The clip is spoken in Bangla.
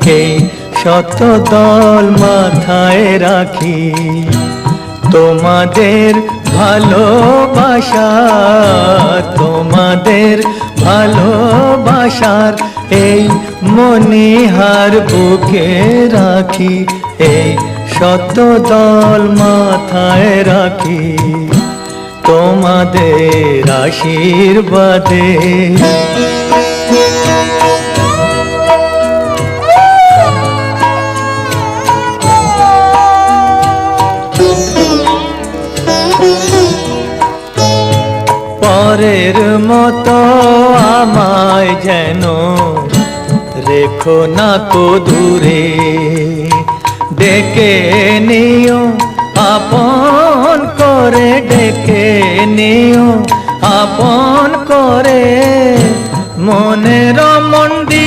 এই শত দল মাথায় রাখি। তোমাদের ভালোবাসা, তোমাদের ভালোবাসার এই মনিহার বুকে রাখি। এই শত দল মাথায় রাখি তোমাদের আশীর্বাদে। পরের মতো আমায় যেন রেখো না কো দূরে, ডেকে নিও আপন করে, ডেকে নিও আপন করে। মনের মন্দির